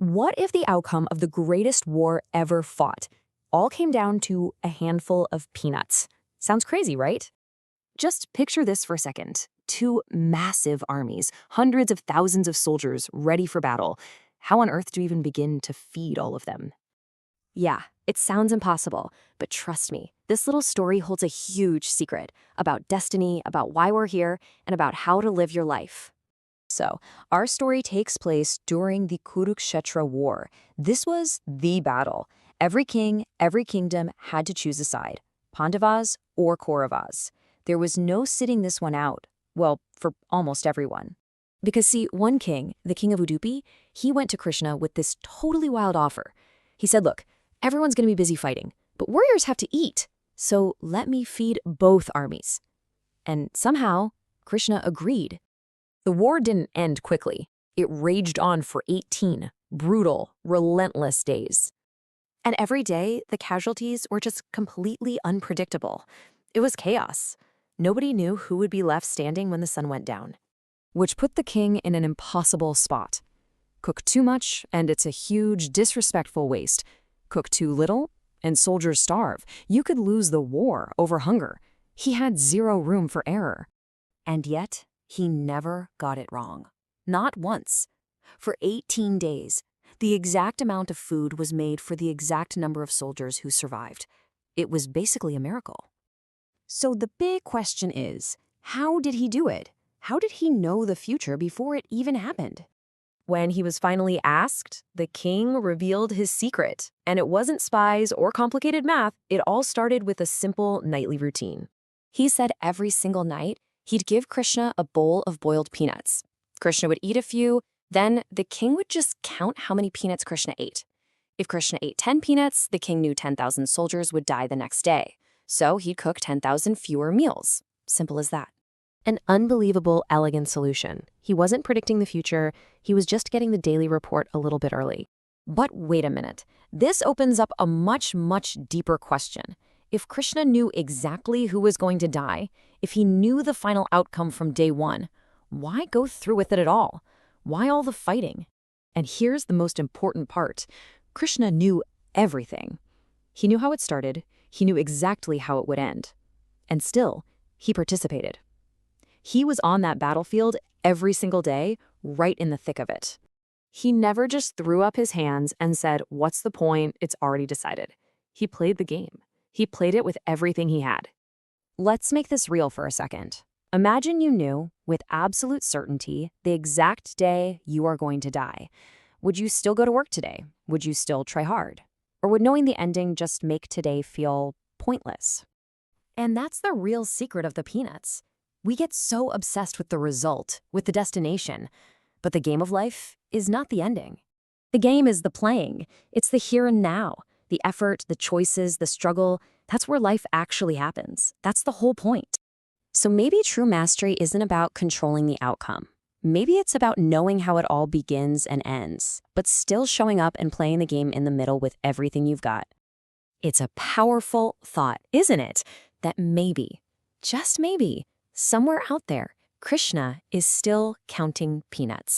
What if the outcome of the greatest war ever fought all came down to a handful of peanuts? Sounds crazy, right? Just picture this for a second. Two massive armies, hundreds of thousands of soldiers ready for battle. How on earth do you even begin to feed all of them? Yeah, it sounds impossible, but trust me, this little story holds a huge secret about destiny, about why we're here, and about how to live your life. So, our story takes place during the Kurukshetra War. This was the battle. Every king, every kingdom had to choose a side, Pandavas or Kauravas. There was no sitting this one out, well, for almost everyone. Because see, one king, the king of Udupi, he went to Krishna with this totally wild offer. He said, look, everyone's going to be busy fighting, but warriors have to eat, so let me feed both armies. And somehow, Krishna agreed. The war didn't end quickly. It raged on for 18 brutal, relentless days. And every day, the casualties were just completely unpredictable. It was chaos. Nobody knew who would be left standing when the sun went down. Which put the king in an impossible spot. Cook too much, and it's a huge, disrespectful waste. Cook too little, and soldiers starve. You could lose the war over hunger. He had zero room for error. And yet, he never got it wrong. Not once. For 18 days, the exact amount of food was made for the exact number of soldiers who survived. It was basically a miracle. So the big question is, how did he do it? How did he know the future before it even happened? When he was finally asked, the king revealed his secret. And it wasn't spies or complicated math. It all started with a simple nightly routine. He said every single night, he'd give Krishna a bowl of boiled peanuts. Krishna would eat a few, then the king would just count how many peanuts Krishna ate. If Krishna ate 10 peanuts, the king knew 10,000 soldiers would die the next day. So he'd cook 10,000 fewer meals. Simple as that. An unbelievable, elegant solution. He wasn't predicting the future, he was just getting the daily report a little bit early. But wait a minute. This opens up a much, much deeper question. If Krishna knew exactly who was going to die, if he knew the final outcome from day one, why go through with it at all? Why all the fighting? And here's the most important part. Krishna knew everything. He knew how it started, he knew exactly how it would end. And still, he participated. He was on that battlefield every single day, right in the thick of it. He never just threw up his hands and said, what's the point? It's already decided. He played the game. He played it with everything he had. Let's make this real for a second. Imagine you knew, with absolute certainty, the exact day you are going to die. Would you still go to work today? Would you still try hard? Or would knowing the ending just make today feel pointless? And that's the real secret of the peanuts. We get so obsessed with the result, with the destination. But the game of life is not the ending. The game is the playing. It's the here and now. The effort, the choices, the struggle, that's where life actually happens. That's the whole point. So maybe true mastery isn't about controlling the outcome. Maybe it's about knowing how it all begins and ends, but still showing up and playing the game in the middle with everything you've got. It's a powerful thought, isn't it? That maybe, just maybe, somewhere out there, Krishna is still counting peanuts.